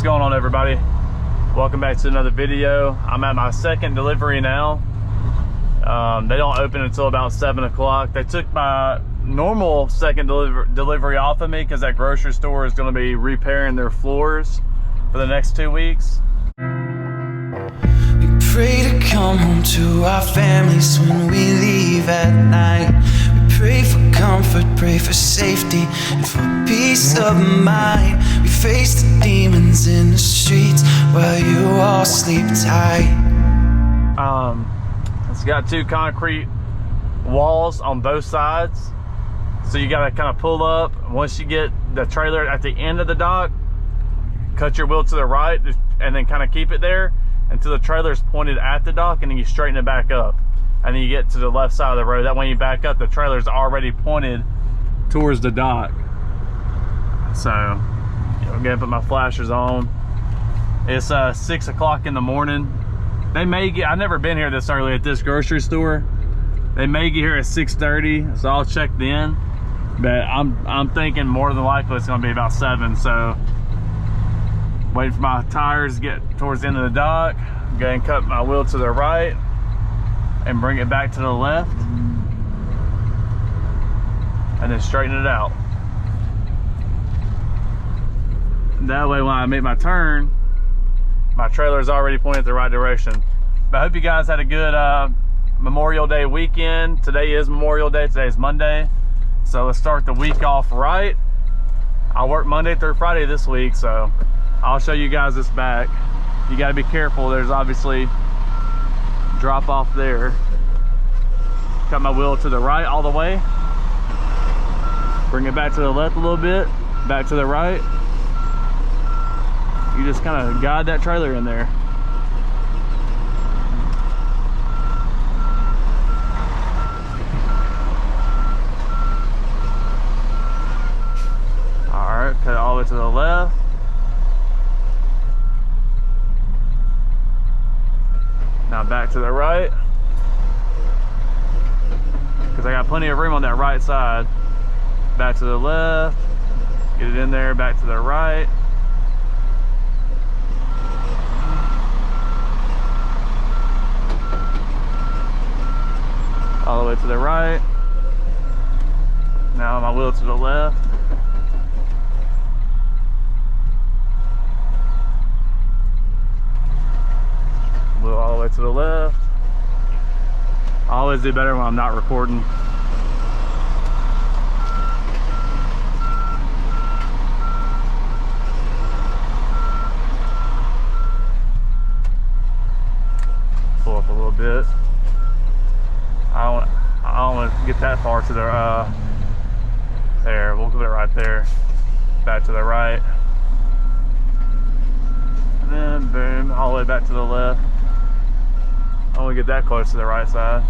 What's going on, everybody? Welcome back to another video. I'm at my second delivery now. They don't open until about 7 o'clock. They took my normal second delivery off of me because that grocery store is going to be repairing their floors for the next 2 weeks. We pray to come home to our families when we leave at night. We pray for comfort, pray for safety, and for peace of mind. We face the demons in the streets while you all sleep tight. It's got 2 concrete walls on both sides, so you got to kind of pull up. Once you get the trailer at the end of the dock, cut your wheel to the right and then kind of keep it there until the trailer is pointed at the dock, and then you straighten it back up, and then you get to the left side of the road. That way you back up, the trailer's already pointed towards the dock. So I'm gonna put my flashers on. It's 6 o'clock in the morning. They may get, I've never been here this early at this grocery store. They may get here at 6:30, so I'll check then. But I'm thinking more than likely it's gonna be about 7. So waiting for my tires to get towards the end of the dock. Go ahead and cut my wheel to the right and bring it back to the left, and then straighten it out. That way when I make my turn, my trailer is already pointed the right direction. But I hope you guys had a good Memorial Day weekend. Today is Memorial Day, today is Monday. So let's start the week off right. I work Monday through Friday this week, so I'll show you guys this back. You gotta be careful, there's obviously drop off there. Cut my wheel to the right all the way. Bring it back to the left a little bit, back to the right. You just kind of guide that trailer in there. All right, cut it all the way to the left. Now back to the right, because I got plenty of room on that right side. Back to the left, get it in there, back to the right. All the way to the right. Now my wheel to the left. Wheel all the way to the left. I always do better when I'm not recording. Pull up a little bit. I don't want to get that far to the there. We'll put it right there. Back to the right. And then boom, all the way back to the left. I don't want to get that close to the right side.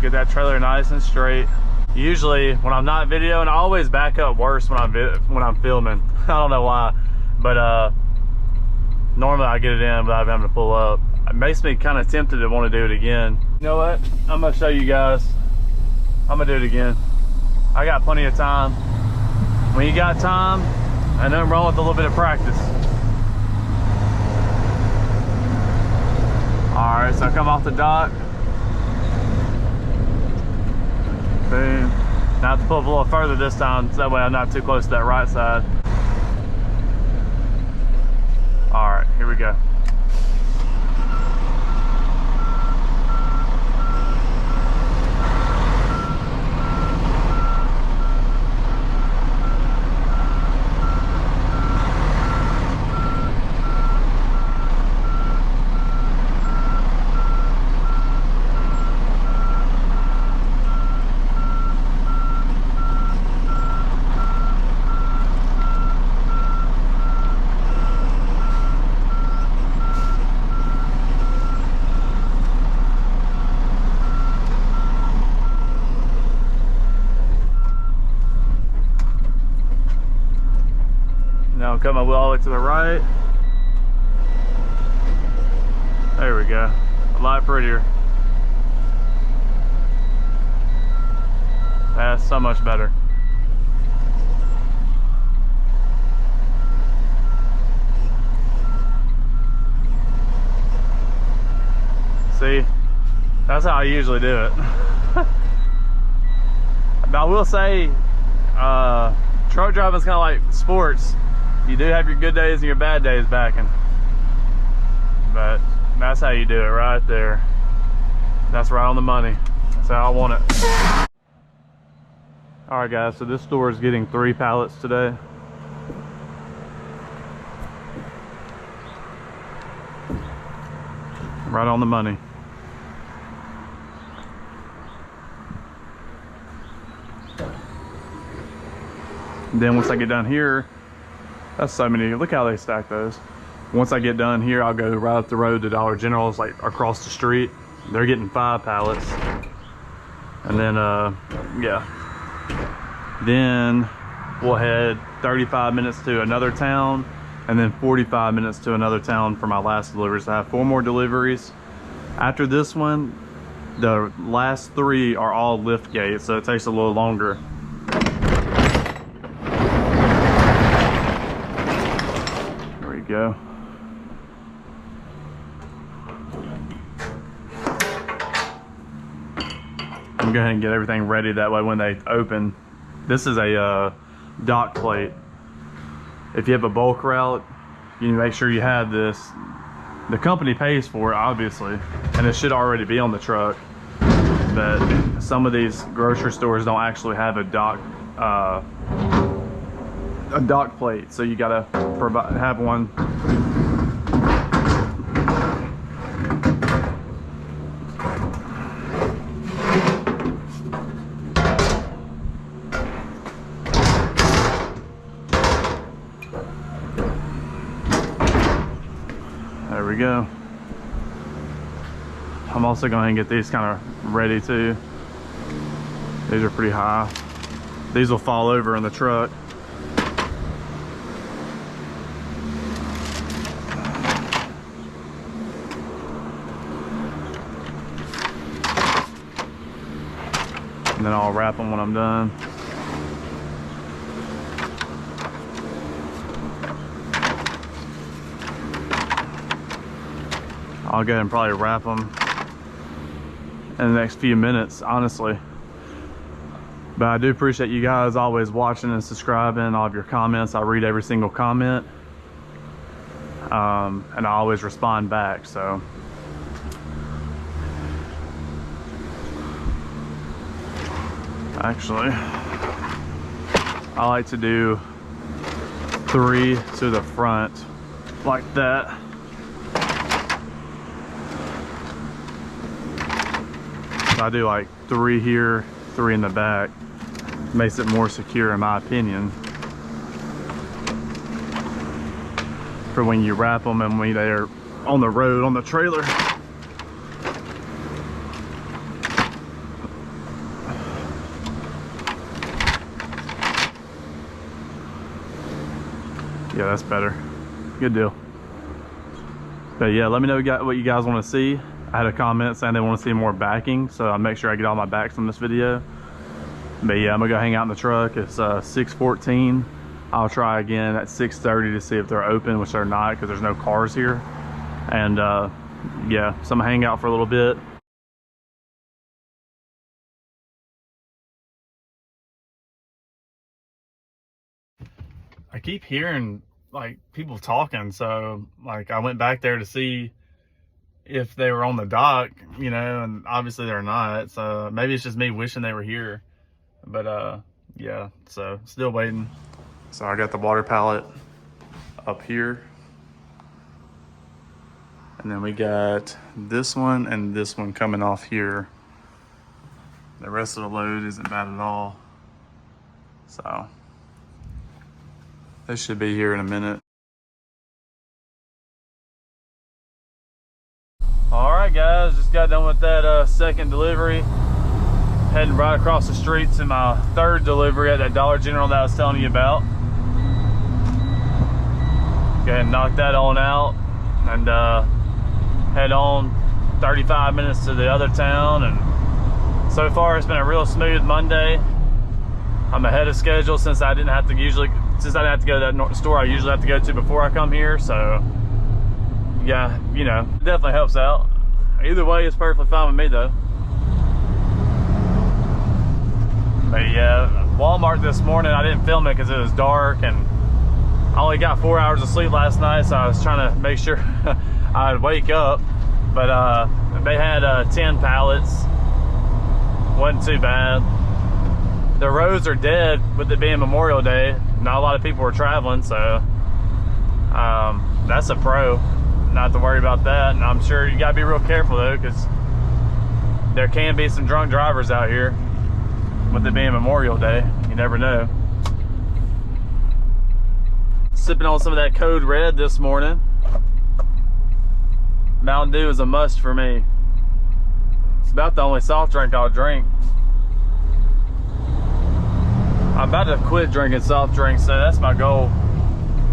Get that trailer nice and straight. Usually when I'm not videoing, I always back up worse when I'm filming. I don't know why, but normally I get it in without having to pull up. It makes me kind of tempted to want to do it again. You know what? I'm gonna show you guys. I'm gonna do it again. I got plenty of time. When you got time, ain't nothing wrong with a little bit of practice. All right, so I come off the dock. Boom. Now I have to pull up a little further this time, so that way I'm not too close to that right side. All right, here we go. Now I'll cut my wheel all the way to the right. There we go. A lot prettier. That's so much better. See, that's how I usually do it. But I will say, truck driving is kind of like sports. You do have your good days and your bad days backing. But that's how you do it right there. That's right on the money. That's how I want it. All right, guys, so this store is getting 3 pallets today. Right on the money. Then once I get done here, that's so many, look how they stack those. Once I get done here, I'll go right up the road to Dollar General's, like across the street. They're getting 5 pallets. And then, yeah. Then we'll head 35 minutes to another town and then 45 minutes to another town for my last delivery. So I have 4 more deliveries. After this one, the last 3 are all lift gates, so it takes a little longer. There we go. I'm going to go ahead and get everything ready, that way when they open. This is a dock plate. If you have a bulk route, you need to make sure you have this. The company pays for it, obviously, and it should already be on the truck. But some of these grocery stores don't actually have a dock plate, so you gotta have one. There we go. I'm also going to get these kind of ready too. These are pretty high. These will fall over in the truck. And then I'll wrap them when I'm done. I'll go ahead and probably wrap them in the next few minutes, honestly. But I do appreciate you guys always watching and subscribing, all of your comments. I read every single comment. And I always respond back, so. Actually, I like to do 3 to the front, like that. I do like 3 here, 3 in the back. Makes it more secure in my opinion. For when you wrap them and when they're on the road, on the trailer. Yeah, that's better. Good deal. But yeah, let me know what you guys want to see. I had a comment saying they want to see more backing, so I'll make sure I get all my backs in this video. But yeah, I'm gonna go hang out in the truck. It's 6:14. I'll try again at 6:30 to see if they're open, which they're not because there's no cars here. And yeah, so I'm gonna hang out for a little bit. I keep hearing like people talking, so like I went back there to see if they were on the dock, you know, and obviously they're not, so maybe it's just me wishing they were here. But yeah, so still waiting. So I got the water pallet up here, and then we got this one and this one coming off here. The rest of the load isn't bad at all, so they should be here in a minute. All right, guys, just got done with that second delivery. Heading right across the street to my 3rd delivery at that Dollar General that I was telling you about. Go ahead and knock that on out and head on 35 minutes to the other town. And so far it's been a real smooth Monday. I'm ahead of schedule since I didn't have to go to that store I usually have to go to before I come here. So yeah, you know, it definitely helps out. Either way, it's perfectly fine with me though. But yeah, Walmart this morning, I didn't film it because it was dark and I only got 4 hours of sleep last night, so I was trying to make sure I'd wake up. But they had 10 pallets. Wasn't too bad. The roads are dead with it being Memorial Day. Not a lot of people were traveling, so that's a pro. Not to worry about that. And I'm sure you gotta be real careful though, because there can be some drunk drivers out here with it being Memorial Day. You never know. Sipping on some of that Code Red this morning. Mountain Dew is a must for me. It's about the only soft drink I'll drink. I'm about to quit drinking soft drinks, so that's my goal.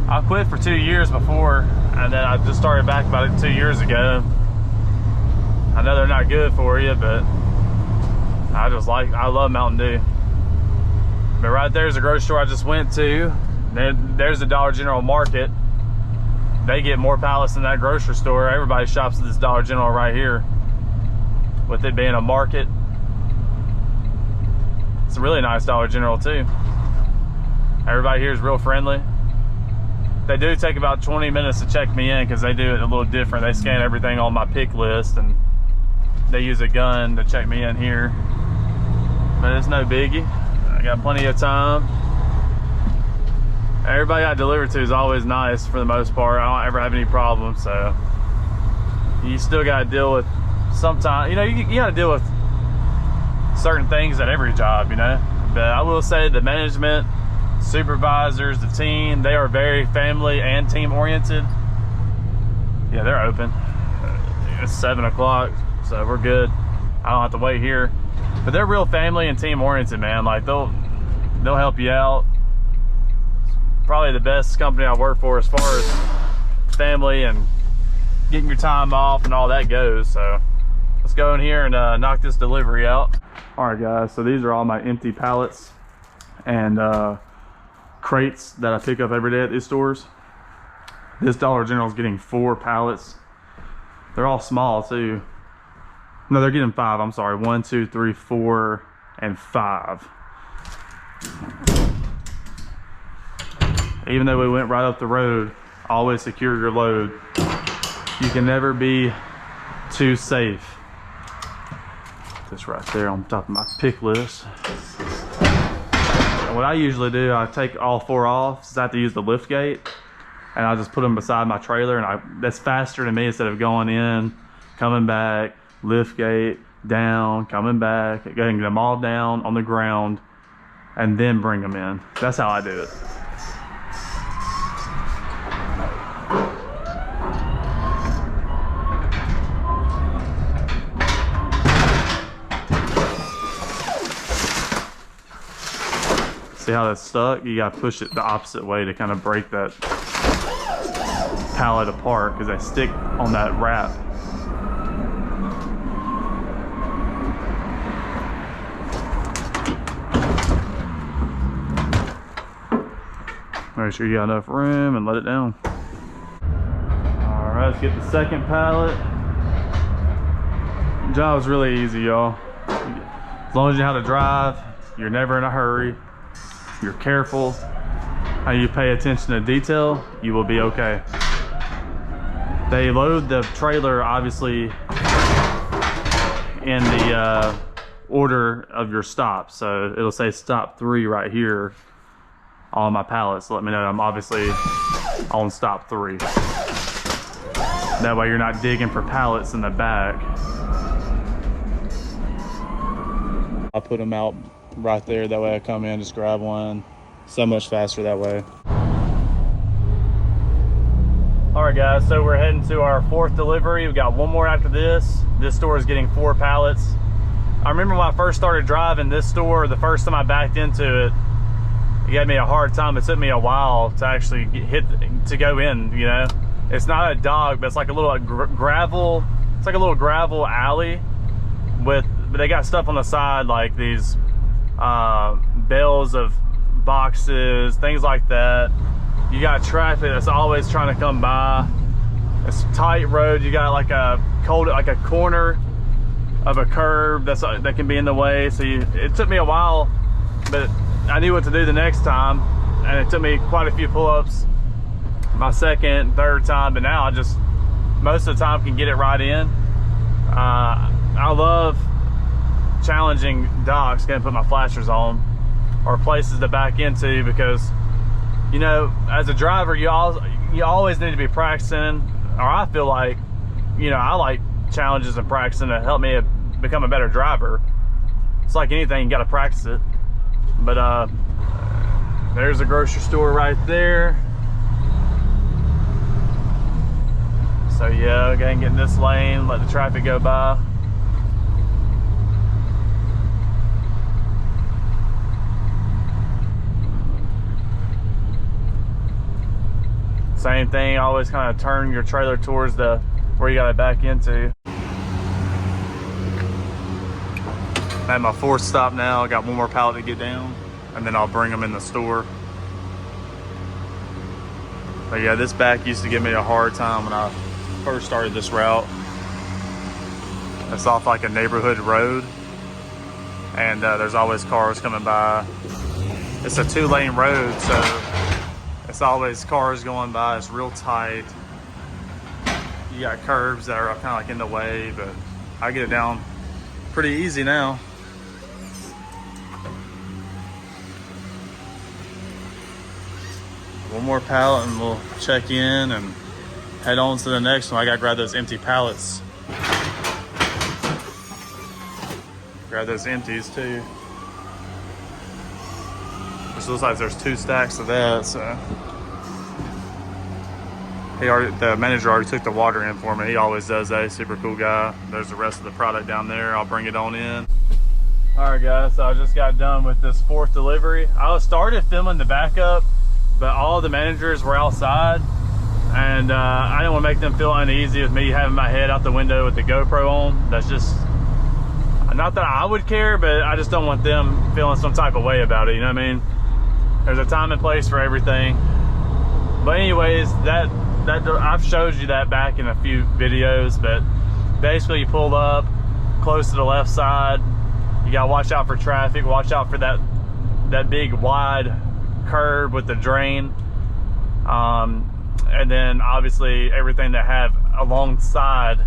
I quit for 2 years before, and then I just started back about 2 years ago. I know they're not good for you, but I love Mountain Dew. But right there's a grocery store I just went to. There's the Dollar General Market. They get more pallets than that grocery store. Everybody shops at this Dollar General right here. With it being a market. It's a really nice Dollar General too. Everybody here is real friendly. They do take about 20 minutes to check me in because they do it a little different. They scan everything on my pick list and they use a gun to check me in here. But it's no biggie. I got plenty of time. Everybody I deliver to is always nice for the most part. I don't ever have any problems, so you still got to deal with sometimes, you know, you got to deal with certain things at every job, you know. But I will say the management, supervisors, the team, they are very family and team oriented. Yeah, they're open. It's 7 o'clock, so we're good. I don't have to wait here. But they're real family and team oriented, man. Like they'll help you out. Probably the best company I work for as far as family and getting your time off and all that goes. So let's go in here and knock this delivery out. All right guys, so these are all my empty pallets and crates that I pick up every day at these stores. This Dollar General is getting 4 pallets. They're all small too. No, they're getting 5, I'm sorry. 1, 2, 3, 4, and 5. Even though we went right up the road, always secure your load. You can never be too safe. This right there on top of my pick list. And what I usually do, I take all 4 off since I have to use the lift gate, and I just put them beside my trailer, and that's faster to me instead of going in, coming back, lift gate, down, coming back, getting them all down on the ground, and then bring them in. That's how I do it. See how that's stuck? You gotta push it the opposite way to kind of break that pallet apart because they stick on that wrap. Make sure you got enough room and let it down. All right, let's get the second pallet. The job's really easy, y'all. As long as you know how to drive, you're never in a hurry. You're careful, how you pay attention to detail, you will be okay. They load the trailer obviously in the order of your stops. So it'll say stop 3 right here on my pallets. Let me know I'm obviously on stop 3. That way you're not digging for pallets in the back. I put them out right there, that way I come in, just grab one. So much faster that way. All right guys, so we're heading to our 4th delivery. We got 1 more after this. This store is getting 4 pallets. I remember when I first started driving this store, the first time I backed into it, he gave me a hard time. It took me a while to actually to go in, you know. It's not a dock, but it's like a little gravel, it's like a little gravel alley but they got stuff on the side like these bales of boxes, things like that. You got traffic that's always trying to come by. It's a tight road. You got like a corner of a curb that can be in the way. So it took me a while, but I knew what to do the next time, and it took me quite a few pull-ups my second, third time, but now I just most of the time can get it right in. I love challenging docks, gonna put my flashers on, or places to back into, because you know, as a driver, you always need to be practicing, or I feel like, you know, I like challenges and practicing to help me become a better driver. It's like anything, you gotta practice it. But there's a grocery store right there. So yeah, go ahead and get in this lane, let the traffic go by. Same thing, always kind of turn your trailer towards where you got it back into. I'm at my fourth stop now. I got one more pallet to get down, and then I'll bring them in the store. But yeah, this back used to give me a hard time when I first started this route. It's off like a neighborhood road, and there's always cars coming by. It's a 2-lane road, so it's always cars going by. It's real tight. You got curbs that are kind of like in the way, but I get it down pretty easy now. One more pallet and we'll check in and head on to the next one. I gotta grab those empty pallets. Grab those empties too. Which looks like there's 2 stacks of that, so. The manager already took the water in for me. He always does that. Super cool guy. There's the rest of the product down there. I'll bring it on in. All right, guys, so I just got done with this 4th delivery. I started filming the backup, but all the managers were outside, and I didn't want to make them feel uneasy with me having my head out the window with the GoPro on. That's just, not that I would care, but I just don't want them feeling some type of way about it, you know what I mean? There's a time and place for everything. But anyways, that I've showed you that back in a few videos, but basically you pull up close to the left side. You gotta watch out for traffic, watch out for that big wide curb with the drain. And then obviously everything that have alongside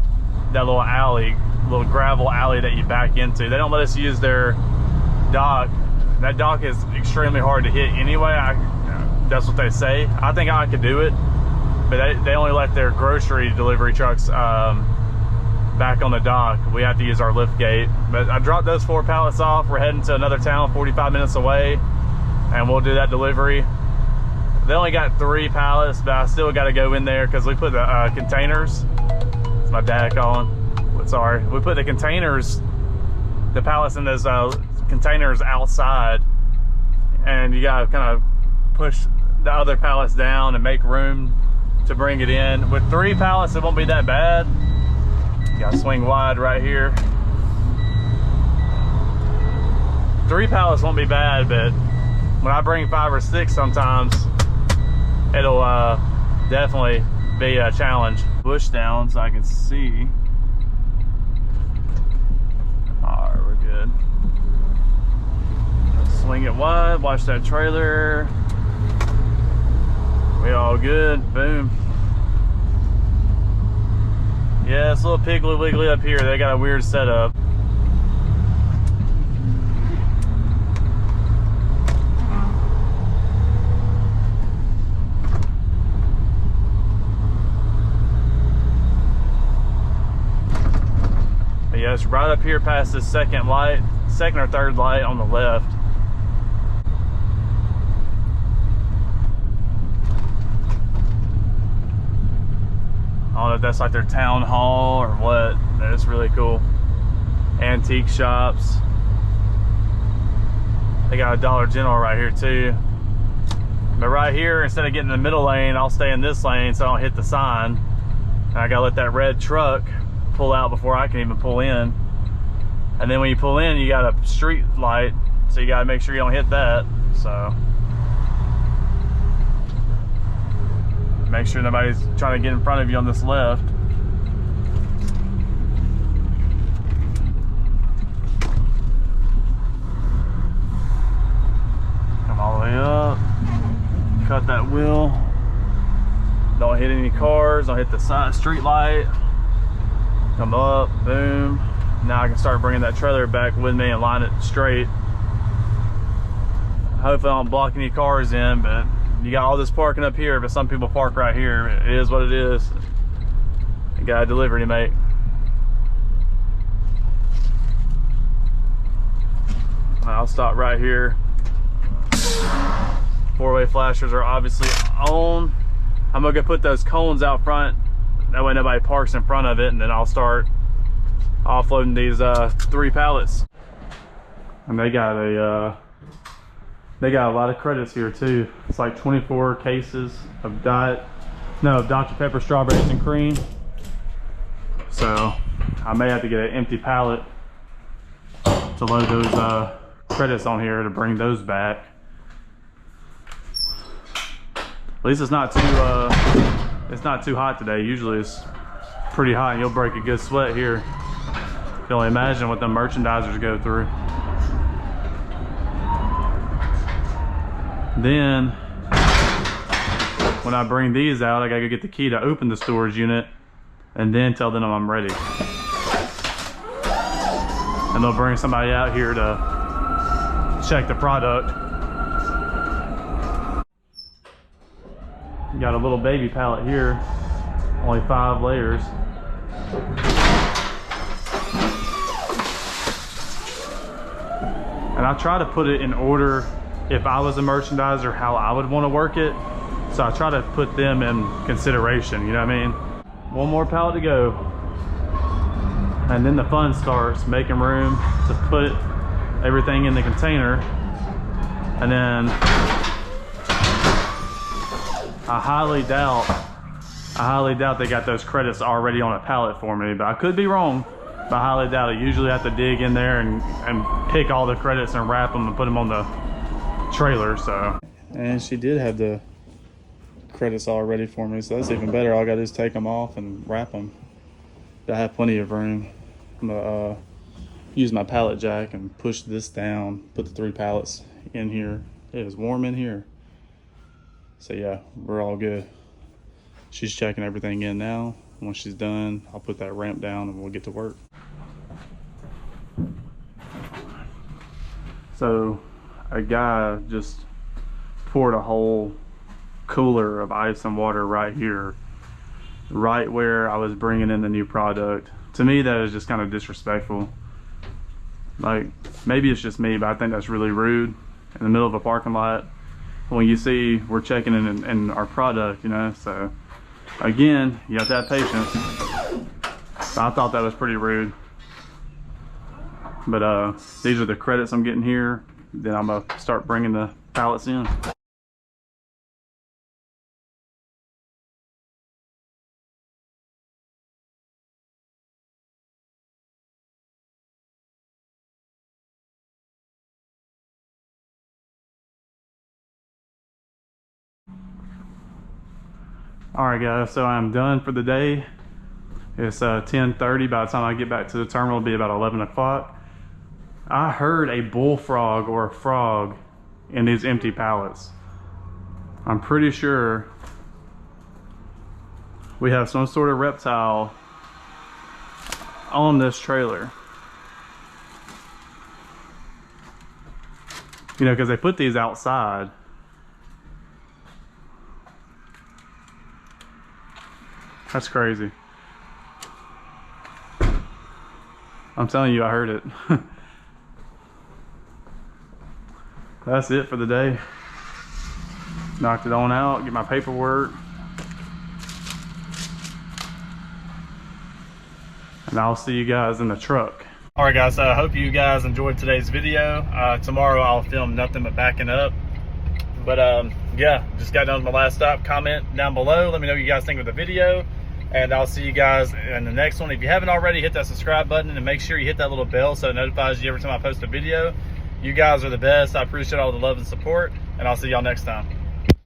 that little alley, little gravel alley that you back into. They don't let us use their dock. That dock is extremely hard to hit anyway. That's what they say. I think I could do it, but they only let their grocery delivery trucks back on the dock. We have to use our lift gate. But I dropped those 4 pallets off. We're heading to another town 45 minutes away, and we'll do that delivery. They only got 3 pallets, but I still got to go in there because we put the containers. It's my dad calling. Sorry. We put the containers, the pallets in those containers outside, and you got to kind of push the other pallets down and make room to bring it in. With 3 pallets, it won't be that bad. You got to swing wide right here. 3 pallets won't be bad, but when I bring 5 or 6 sometimes, it'll definitely be a challenge. Push down so I can see. All right, we're good. Swing it wide, watch that trailer. We all good, boom. Yeah, it's a little piggly wiggly up here. They got a weird setup. But yeah, it's right up here past this second or third light on the left. I don't know if that's like their town hall or what. That's really cool. Antique shops. They got a Dollar General right here too. But right here, instead of getting in the middle lane, I'll stay in this lane so I don't hit the sign. And I gotta let that red truck pull out before I can even pull in. And then when you pull in, you got a street light, so you gotta make sure you don't hit that. So make sure nobody's trying to get in front of you on this left. Come all the way up, cut that wheel. Don't hit any cars, don't hit the side street light. Come up, boom. Now I can start bringing that trailer back with me and line it straight. Hopefully I don't block any cars in, but you got all this parking up here, but some people park right here. It is what it is. You got a delivery to make. I'll stop right here. Four-way flashers are obviously on. I'm gonna go put those cones out front. That way nobody parks in front of it, and then I'll start offloading these 3 pallets. And they got a lot of credits here too. It's like 24 cases of Dr. Pepper strawberries and cream. So I may have to get an empty pallet to load those credits on here to bring those back. At least it's not too hot today. Usually it's pretty hot and you'll break a good sweat here. You can only imagine what the merchandisers go through. Then when I bring these out, I gotta go get the key to open the storage unit and then tell them I'm ready. And they'll bring somebody out here to check the product. Got a little baby pallet here, only 5 layers. And I try to put it in order if I was a merchandiser, how I would want to work it. So I try to put them in consideration, you know what I mean? One more pallet to go. And then the fun starts, making room to put everything in the container. And then I highly doubt they got those credits already on a pallet for me, but I could be wrong. But I highly doubt it. Usually I have to dig in there and pick all the credits and wrap them and put them on the trailer. So, and she did have the credits all ready for me, so that's even better. All I gotta do is take them off and wrap them. But I have plenty of room. I'm gonna use my pallet jack and push this down, put the 3 pallets in here. It is warm in here. So yeah, we're all good. She's checking everything in now. Once she's done, I'll put that ramp down and we'll get to work. So a guy just poured a whole cooler of ice and water right here, right where I was bringing in the new product. To me, that is just kind of disrespectful. Like, maybe it's just me, but I think that's really rude in the middle of a parking lot when you see we're checking in our product, you know. So again, you have to have patience. So I thought that was pretty rude. But these are the credits I'm getting here. Then I'm gonna start bringing the pallets in. Alright guys, so I'm done for the day. It's 10:30. By the time I get back to the terminal, it'll be about 11 o'clock. I heard a bullfrog or a frog in these empty pallets. I'm pretty sure we have some sort of reptile on this trailer. You know, because they put these outside. That's crazy. I'm telling you, I heard it. That's it for the day. Knocked it on out, get my paperwork. And I'll see you guys in the truck. All right guys, I hope you guys enjoyed today's video. Tomorrow I'll film nothing but backing up. But yeah, just got done with my last stop. Comment down below. Let me know what you guys think of the video. And I'll see you guys in the next one. If you haven't already, hit that subscribe button and make sure you hit that little bell so it notifies you every time I post a video. You guys are the best. I appreciate all the love and support, and I'll see y'all next time.